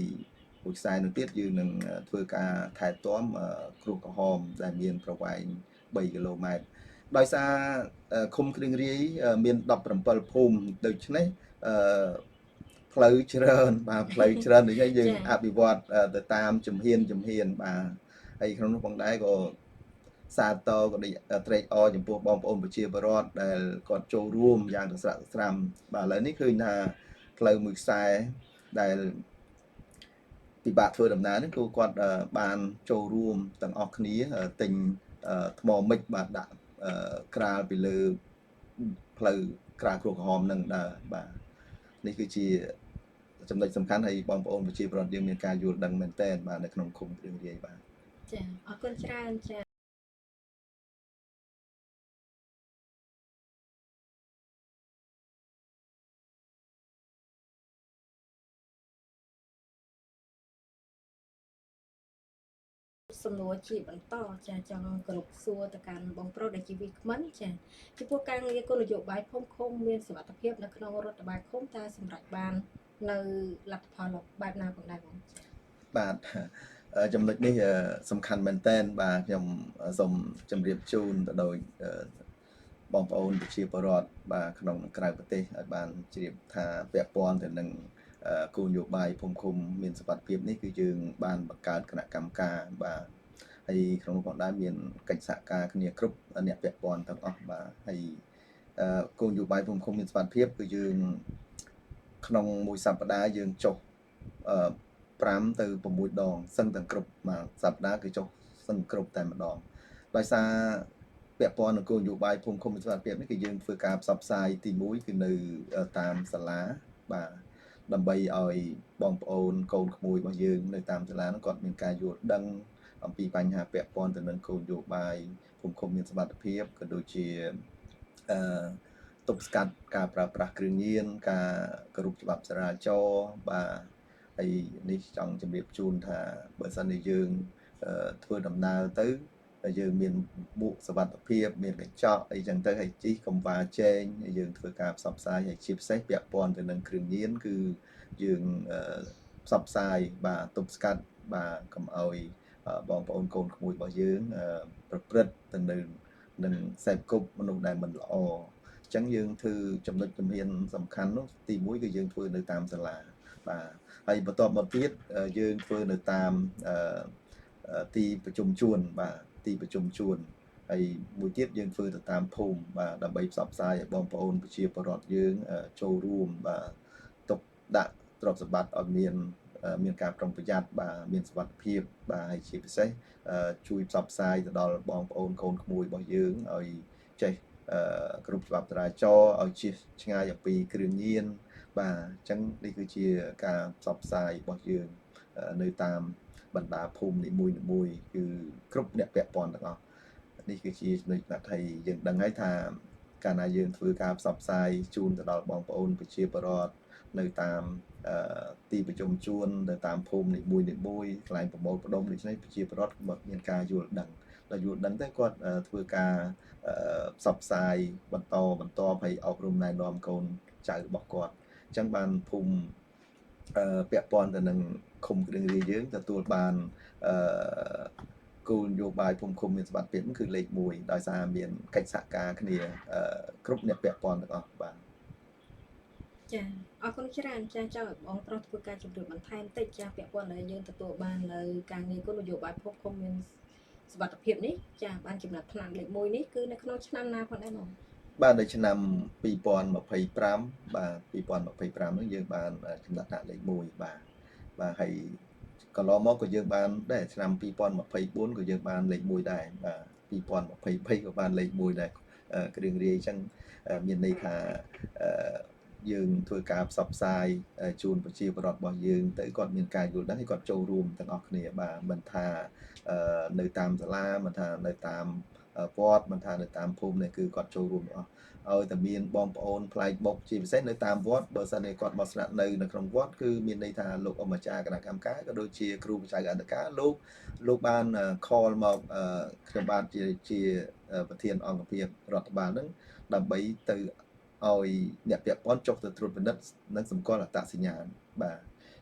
មួយខ្សែនោះទៀតយើងនឹងធ្វើការថែទាំគ្រូក្រហមដែលមានប្រវែង3 គីឡូម៉ែត្រដោយសារឃុំគ្រឿងរាយមាន17ភូមិដូច្នេះផ្លូវច្រើនបាទផ្លូវច្រើនដូចនេះយើងអភិវឌ្ឍទៅតាមជំហានបាទហើយក្នុងនោះផងដែរក៏សាទរក៏ត្រេកអរចំពោះបងប្អូនប្រជាពលរដ្ឋដែលគាត់ចូលរួមយ៉ាងស្រាក់ស្រាំបាទឥឡូវនេះឃើញថាផ្លូវមួយខ្សែដែលពិបាកធ្វើដំណើរនេះគឺគាត់បានចូលរួមទាំងអស់គ្នាទិញថ្មមិចបាទដាក់ក្រាលពីលើផ្លូវក្រាលគ្រួក្រហមនឹងដែរបាទនេះគឺជាចំណុចសំខាន់ហើយបងប្អូនប្រជាពលរដ្ឋយើងមានការយល់ដឹងមែនទែនបាទនៅក្នុងឃុំគ្រឿងរាយបាទចាអរគុណច្រើនចាសំណួរជាបន្តចាចង់គ្រប់សួរទៅកាន់បងប្រុសដែលជាវាគ្មិនចាចំពោះការងារគោលនយោបាយភូមិឃុំមានសុវត្ថិភាពនៅក្នុងរដ្ឋបាលឃុំតើសម្រាប់បាននៅលទ្ធផលបែបណាផងដែរបងបាទចំណុចនេះសំខាន់មែនទែនបាទខ្ញុំសូមជម្រាបជូនទៅដោយបងប្អូនប្រជាពលរដ្ឋបាទក្នុងក្រៅប្រទេសឲ្យបានជ្រាបថាពាក់ព័ន្ធទៅនឹងគោលនយោបាយភូមិឃុំមានសុវត្ថិភាពនេះគឺយើងបានបង្កើតគណៈកម្មការបាទហើយក្នុងនោះផងដែរមានកិច្ចសហការគ្នាគ្រប់អ្នកពាក់ព័ន្ធទាំងអស់បាទហើយគោលនយោបាយភូមិឃុំមានសុវត្ថិភាពគឺយើងក្នុងមួយសប្តាហ៍យើងចុះ5 ទៅ 6 ដងសឹងទាំងគ្រប់មួយសប្តាហ៍គឺចុះសឹងគ្រប់តែម្ដងដោយសារពាក់ព័ន្ធនឹងគោលនយោបាយភូមិឃុំសុវត្ថិភាពនេះគឺយើងធ្វើការផ្សព្វផ្សាយទី1គឺនៅតាមសាលាបាទដើម្បីឲ្យបងប្អូនកូនក្មួយរបស់យើងនៅតាមសាលានោះគាត់មានការយល់ដឹងអំពីបញ្ហាពាក់ព័ន្ធទៅនឹងគោលនយោបាយភូមិឃុំមានសុវត្ថិភាពក៏ដូចជាទប់ស្កាត់ការប្រើប្រាស់គ្រឿងញៀនការគោរពច្បាប់ចរាចរណ៍បាទហើយនេះចង់ជម្រាបជូនថាបើសិនជាយើងធ្វើដំណើរទៅយើងមានមួកសុវត្ថិភាពមានកញ្ចក់អីចឹងទៅហើយជីកកង្វល់ជែងយើងធ្វើការផ្សព្វផ្សាយហើយជាពិសេសពាក់ព័ន្ធទៅនឹងគ្រឿងញៀនគឺយើងផ្សព្វផ្សាយបាទទប់ស្កាត់បាទកុំឲ្យបងប្អូនកូនក្មួយរបស់យើងប្រព្រឹត្តទៅនឹងសេពគប់មនុស្សដែលមិនល្អអញ្ចឹងយើងធ្វើចំណុចជំហានសំខាន់នោះទី1គឺយើងធ្វើនៅតាមសាលាបាទហើយបន្ទាប់មកទៀតយើងធ្វើនៅតាមទីប្រជុំជួនបាទទីប្រជុំជួនហើយមួយទៀតយើងធ្វើទៅតាមភូមិបាទដើម្បីផ្សព្វផ្សាយឲ្យបងប្អូនប្រជាពលរដ្ឋយើងចូលរួមបាទទុកដាក់ទ្រព្យសម្បត្តិឲ្យមានការប្រុងប្រយ័ត្នបាទមានសុវត្ថិភាពបាទហើយជាពិសេសជួយផ្សព្វផ្សាយទៅដល់បងប្អូនកូនក្មួយរបស់យើងឲ្យចេះគ្រប់ច្បាប់ចរាចរណ៍ឲ្យជៀសឆ្ងាយអំពីគ្រឿងញៀនបាទអញ្ចឹងនេះគឺជាការផ្សព្វផ្សាយរបស់យើងនៅតាមបណ្ដាភូមិនីមួយៗគឺគ្រប់អ្នកពាក់ព័ន្ធទាំងអស់នេះគឺជាចំណុចដែលយើងដឹងហើយថាកាលណាយើងធ្វើការផ្សព្វផ្សាយជូនទៅដល់បងប្អូនប្រជាពលរដ្ឋនៅតាមទីប្រជុំជួនទៅតាមភូមិនីមួយៗកន្លែងប្រមូលផ្ដុំដូច្នេះប្រជាពលរដ្ឋគាត់មានការយល់ដឹងដល់យល់ដឹងទៅគាត់ធ្វើការផ្សព្វផ្សាយបន្តហើយអប់រំណែនាំកូនចៅរបស់គាត់អញ្ចឹងបានភូមិពាក់ព័ន្ធទៅនឹងឃុំគ្រឿងរាយយើងទទួលបានគោលនយោបាយភូមិឃុំមានសុវត្ថិភាពគឺលេខ1ដោយសារមានកិច្ចសហការគ្នាគ្រប់អ្នកពាក់ព័ន្ធទាំងអស់បាទចាអរគុណច្រើនចាចង់ឲ្យបងប្រុសធ្វើការជម្រាបបន្ថែមតិចចាពាក់ព័ន្ធដែលយើងទទួលបាននៅការងារគោលនយោបាយភូមិឃុំមានសុវត្ថិភាពនេះចាបានចំណាត់ថ្នាក់លេខ1នេះគឺនៅក្នុងឆ្នាំណាផងដែរបងបាទនៅឆ្នាំ2025បាទ2025នោះយើងបានចំណាត់ថ្នាក់លេខ1បាទហើយកន្លងមកក៏យើងបានដែរឆ្នាំ2024ក៏យើងបានលេខ1ដែរបាទ2023ក៏បានលេខ1ដែរគ្រឿងរាយអញ្ចឹងមានន័យថាយើងធ្វើការផ្សព្វផ្សាយជូនប្រជាពលរដ្ឋរបស់យើងទៅគាត់មានការយល់ដឹងហើយគាត់ចូលរួមទាំងអស់គ្នាបាទមិនថានៅតាមសាលាមិនថានៅតាមវត្តមិនថានៅតាមភូមិនេះគឺគាត់ចូលរួមទាំងអស់ឲ្យតែមានបងប្អូនផ្លែកបុកជាពិសេសនៅតាមវត្តបើសិនជាគាត់មកស្នាក់នៅក្នុងវត្តគឺមានន័យថាលោកអម្ចាស់គណៈកម្មការក៏ដូចជាគ្រូបច្ចេកអន្តការលោកបានខលមកខ្ញុំបាទជាប្រធានអង្គភាពរដ្ឋបាលនឹងដើម្បីទៅឲ្យអ្នកពាក់ព័ន្ធចុះទៅត្រួតពិនិត្យនិងសម្គាល់អត្តសញ្ញាណបាទ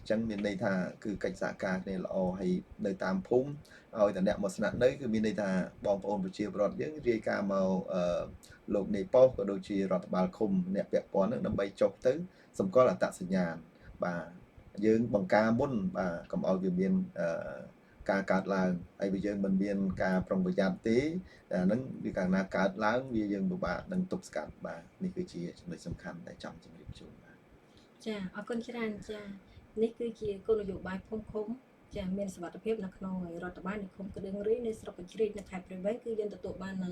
ចឹងមានន័យថាគឺកិច្ចសហការគ្នាល្អហើយនៅតាមភូមិឲ្យតែអ្នកមកស្នាក់នៅគឺមានន័យថាបងប្អូនប្រជាពលរដ្ឋយើងរាយការណ៍មកលោកនាយប៉ុស្តិ៍ក៏ដូចជារដ្ឋបាលឃុំអ្នកពាក់ព័ន្ធនឹងដើម្បីចុះទៅសម្គាល់អត្តសញ្ញាណបាទយើងបង្ការមុនបាទកុំឲ្យវាមានការកើតឡើងហើយបើយើងមិនមានការប្រុងប្រយ័ត្នទេអាហ្នឹងវាកាលណាកើតឡើងវាយើងពិបាកនឹងទប់ស្កាត់បាទនេះគឺជាចំណុចសំខាន់ដែលចង់ជម្រាបជូនបាទចាអរគុណច្រើនចានេះគឺជាគោលនយោបាយភូមិឃុំចាមានសុវត្ថិភាពនៅក្នុងរដ្ឋបាលនិគមក្តឹងរីនៅស្រុកកញ្ជ្រៀកនៅខេត្តព្រៃវែងគឺយើងទទួលបាននៅ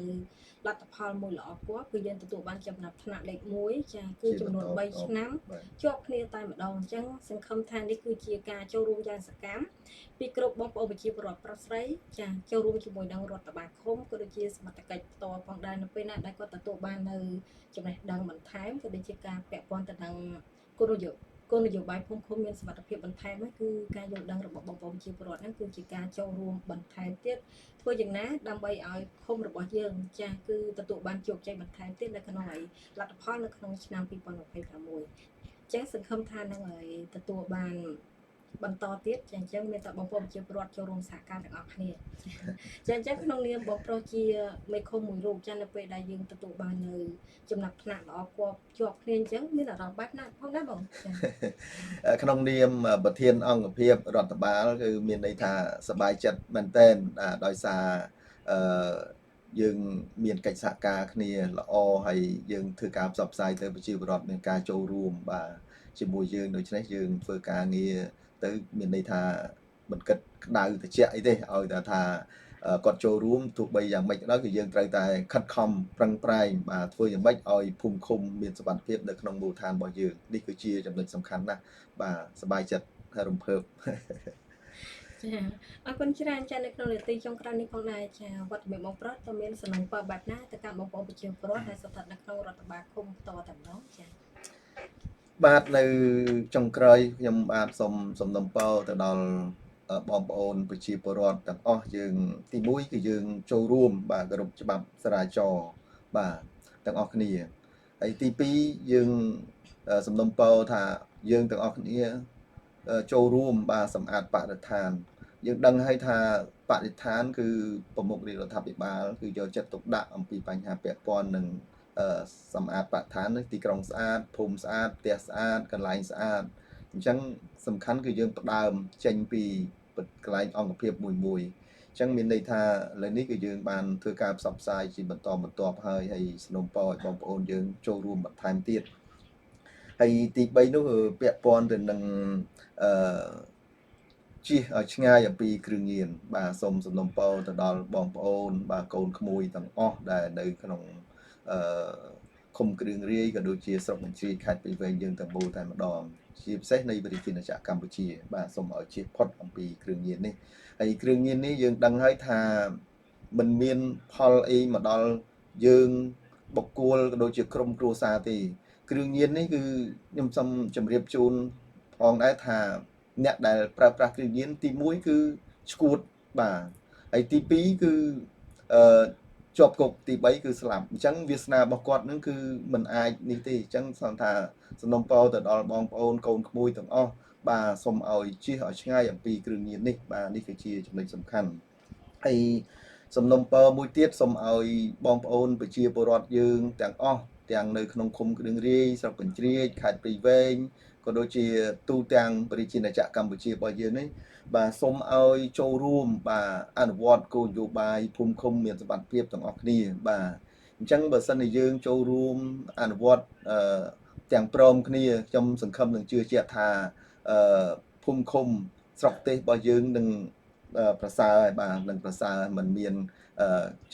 លទ្ធផលមួយល្អគួរគឺយើងទទួលបានចំណាប់ថ្នាក់លេខ1ចាគឺចំនួន3ឆ្នាំជាប់គ្នាតែម្ដងអញ្ចឹងសង្ឃឹមថានេះគឺជាការចូលរួមយ៉ាងសកម្មពីគ្រប់បងប្អូនប្រជាពលរដ្ឋប្រុសស្រីចាចូលរួមជាមួយនឹងរដ្ឋបាលឃុំក៏ដូចជាសមត្ថកិច្ចផ្ទាល់ផងដែរនៅពេលណាដែលគាត់ទទួលបាននៅចំណេះដឹងបន្ថែមក៏ដូចជាការពាក់ព័ន្ធទៅនឹងគោលនយោបាយភូមិឃុំមានសមត្ថភាពបន្ថែមហ្នឹងគឺការយល់ដឹងរបស់បងប្អូនប្រជាពលរដ្ឋហ្នឹងគឺជាការចូលរួមបន្ថែមទៀតធ្វើយ៉ាងណាដើម្បីឲ្យឃុំរបស់យើងចាស់គឺទទួលបានជោគជ័យបន្ថែមទៀតនៅក្នុងលទ្ធផលនៅក្នុងឆ្នាំ2026ចឹងសង្ឃឹមថានឹងឲ្យទទួលបានបន្តទៀតចាអញ្ចឹងមានតែបងប្អូនប្រជាពលរដ្ឋចូលរួមសហការទាំងអស់គ្នាចាអញ្ចឹងក្នុងនាមបងប្រុសជាមេឃុំមួយរូបចានៅពេលដែលយើងទទួលបាននៅចំណាប់ថ្នាក់ល្អគួរជាប់គ្នាអញ្ចឹងមានអារម្មណ៍បែបណាផងដែរបងចាក្នុងនាមប្រធានអង្គភាពរដ្ឋបាលគឺមានន័យថាសប្បាយចិត្តមែនទែនដោយសារយើងមានកិច្ចសហការគ្នាល្អហើយយើងធ្វើការផ្សព្វផ្សាយទៅប្រជាពលរដ្ឋមានការចូលរួមបាទជាមួយយើងដូច្នេះយើងធ្វើការងារទៅមានន័យថាមិនគិតក្តៅត្រជាក់អីទេឲ្យតែថាគាត់ចូលរួមទោះបីយ៉ាងម៉េចក៏ដោយគឺយើងត្រូវតែខិតខំប្រឹងប្រែងបាទធ្វើយ៉ាងម៉េចឲ្យភូមិឃុំមានសុវត្ថិភាពនៅក្នុងមូលដ្ឋានរបស់យើងនេះគឺជាចំណុចសំខាន់ណាស់បាទសប្បាយចិត្តហើយរំភើបចាអរគុណច្រើនចានៅក្នុងនាទីចុងក្រោយនេះផងដែរចាវត្តមានបងប្រុសតើមានសំណុំពរបែបណាទៅកាន់បងប្អូនប្រជាពលរដ្ឋដែលស្ថិតនៅក្នុងរដ្ឋបាលឃុំផ្ទាល់តែម្ដងចាបាទនៅចុងក្រោយខ្ញុំបាទសូមសំណូមពរទៅដល់បងប្អូនប្រជាពលរដ្ឋទាំងអស់យើងទី1គឺយើងចូលរួមបាទគោរពច្បាប់ចរាចរណ៍បាទទាំងអស់គ្នាហើយទី2យើងសំណូមពរថាយើងទាំងអស់គ្នាចូលរួមបាទសម្អាតបរិស្ថានយើងដឹងហើយថាបរិស្ថានគឺប្រមុខរាជរដ្ឋាភិបាលគឺយកចិត្តទុកដាក់អំពីបញ្ហាពាក់ព័ន្ធនឹងសម្អាតបរិស្ថានទីក្រុងស្អាតភូមិស្អាតផ្ទះស្អាតកន្លែងស្អាតអញ្ចឹងសំខាន់គឺយើងផ្ដើមចេញពីកន្លែងអង្គភាពមួយអញ្ចឹងមានន័យថាឥឡូវនេះគឺយើងបានធ្វើការផ្សព្វផ្សាយជាបន្តបន្ទាប់ហើយสนับสนุนពរឲ្យបងប្អូនយើងចូលរួមបន្ថែមទៀតហើយទី3នោះពាក់ព័ន្ធទៅនឹងជិះឲ្យឆ្ងាយអំពីគ្រឿងញៀនបាទសូមសំណូមពរទៅដល់បងប្អូនបាទកូនក្មួយទាំងអស់ដែលនៅក្នុងឃុំគ្រឿងរាយក៏ដូចជាស្រុកបញ្ជីខេត្តព្រៃវែងយើងទាំងមូលតែម្ដងជាពិសេសនៃវិទ្យាល័យកម្ពុជាបាទសូមឲ្យជៀសផុតអំពីគ្រឿងញៀននេះហើយគ្រឿងញៀននេះយើងដឹងហើយថាมันមានផលអីមកដល់យើងបុគ្គលក៏ដូចជាក្រុមគ្រួសារទេគ្រឿងញៀននេះគឺខ្ញុំសូមជម្រាបជូនផងដែរថាអ្នកដែលប្រើប្រាស់គ្រឿងញៀនទី1គឺឈួតបាទហើយទី2គឺជាប់គុកទី3គឺស្លាប់អញ្ចឹងវាសនារបស់គាត់នឹងគឺមិនអាចនេះទេអញ្ចឹងសូមថាសំណុំពរទៅដល់បងប្អូនកូនក្មួយទាំងអស់បាទសូមឲ្យជៀសឲ្យឆ្ងាយអំពីគ្រឿងញៀននេះបាទនេះគឺជាចំណុចសំខាន់ហើយសំណុំពរមួយទៀតសូមឲ្យបងប្អូនប្រជាពលរដ្ឋយើងទាំងអស់ទាំងនៅក្នុងឃុំគ្រឿងរាយស្រុកកញ្ជ្រៀចខេត្តព្រៃវែងក៏ដូចជាទូទាំងប្រជាណាចក្រកម្ពុជារបស់យើងនេះបាទសូមឲ្យចូលរួមបាទអនុវត្តគោលនយោបាយភូមិឃុំមានសុវត្ថិភាពទាំងអស់គ្នាបាទអញ្ចឹងបើសិនជាយើងចូលរួមអនុវត្តទាំងព្រមគ្នាខ្ញុំសង្ឃឹមនឹងជឿជាក់ថាភូមិឃុំស្រុកទេសរបស់យើងនឹងប្រសើរហើយបាទនឹងប្រសើរមិនមាន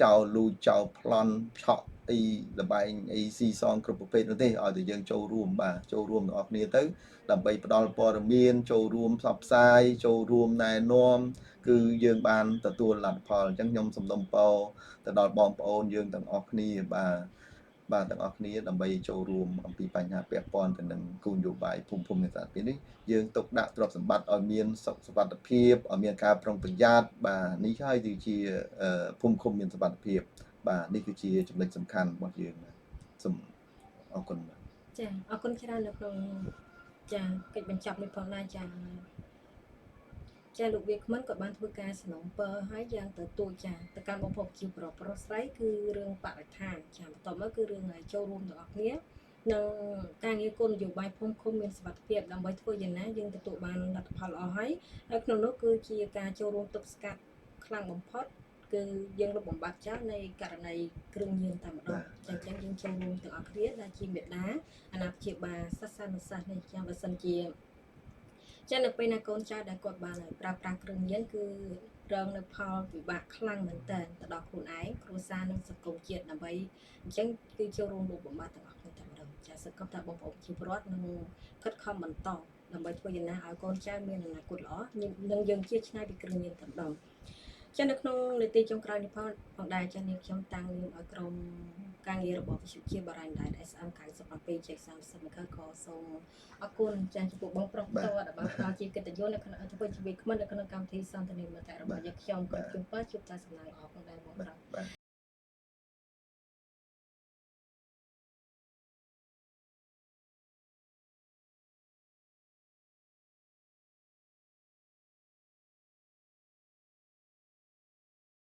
ចោលលូចចោលប្លន់ឆក់អីលបែងអីស៊ីសងគ្រប់ប្រភេទនោះទេឲ្យតែយើងចូលរួមបាទចូលរួមទាំងអស់គ្នាទៅដើម្បីផ្ដល់ព័ត៌មានចូលរួមផ្សព្វផ្សាយចូលរួមណែនាំគឺយើងបានទទួលលទ្ធផលអញ្ចឹងខ្ញុំសូមដំណពរទៅដល់បងប្អូនយើងទាំងអស់គ្នាបាទទាំងអស់គ្នាដើម្បីចូលរួមអំពីបញ្ហាពាក់ព័ន្ធទៅនឹងគោលនយោបាយភូមិនេសាទនេះយើងទុកដាក់ទ្រព្យសម្បត្តិឲ្យមានសុខសុវត្ថិភាពឲ្យមានការប្រុងប្រយ័ត្នបាទនេះហើយគឺជាភូមិឃុំមានសុវត្ថិភាពបាទនេះគឺជាចំណុចសំខាន់របស់យើងសូមអរគុណបាទចាអរគុណច្រើននៅក្នុង ចាកិច្ចបញ្ចប់នេះផងដែរចាលោកវាគ្មិនក៏បានធ្វើការสนองពរហើយយ៉ាងទៅទូចចាទៅកាន់បងប្អូនជាប្រុសស្រីគឺរឿងបរិស្ថានចាបន្ទាប់មកគឺរឿងចូលរួមទាំងអស់គ្នានិងការងារគោលនយោបាយភូមិឃុំមានសុវត្ថិភាពដើម្បីធ្វើយ៉ាងណាយើងទទួលបានលទ្ធផលល្អហើយក្នុងនោះគឺជាការចូលរួមទប់ស្កាត់ខ្លាំងបំផុតគឺយើងលុបបំបាត់ចោលនៃករណីគ្រឿងញៀនតែម្ដងចាអញ្ចឹងយើងចូលរួមទាំងអស់គ្នាដែលជាមេដាអាណាព្យាបាលសាសនាសាស្ត្រនេះចាបើសិនជាចានៅពេលណាកូនចៅដែលគាត់បានប្រើប្រាស់គ្រឿងញៀនគឺរងនៅផលវិបាកខ្លាំងមែនតើទៅដល់ខ្លួនឯងគ្រួសារនិងសង្គមជាតិដើម្បីអញ្ចឹងគឺចូលរួមលុបបំបាត់ទាំងអស់គ្នាតែម្ដងចាសង្ឃឹមថាបងប្អូនជាពលរដ្ឋនឹងខិតខំបន្តដើម្បីធ្វើយ៉ាងណាឲ្យកូនចៅមានអនាគតល្អនិងយើងជាឆ្នៃពីគ្រឿងញៀនតែម្ដងចានៅក្នុងនីតិចុងក្រោយនេះផងដែរចានាងខ្ញុំតាំងនាមឲ្យក្រុមការងាររបស់វិទ្យុជាបារាំងដែរ SM 97.30 MHz ក៏សូមអរគុណចាចំពោះបងប្រុសតដែលបានផ្ដល់ជាកិត្តិយសនៅក្នុងធ្វើជាវាគ្មិននៅក្នុងកម្មវិធីសន្ទនាមតិរបស់យើងខ្ញុំក៏ជួបតែសំណាងល្អផងដែរបងប្រុស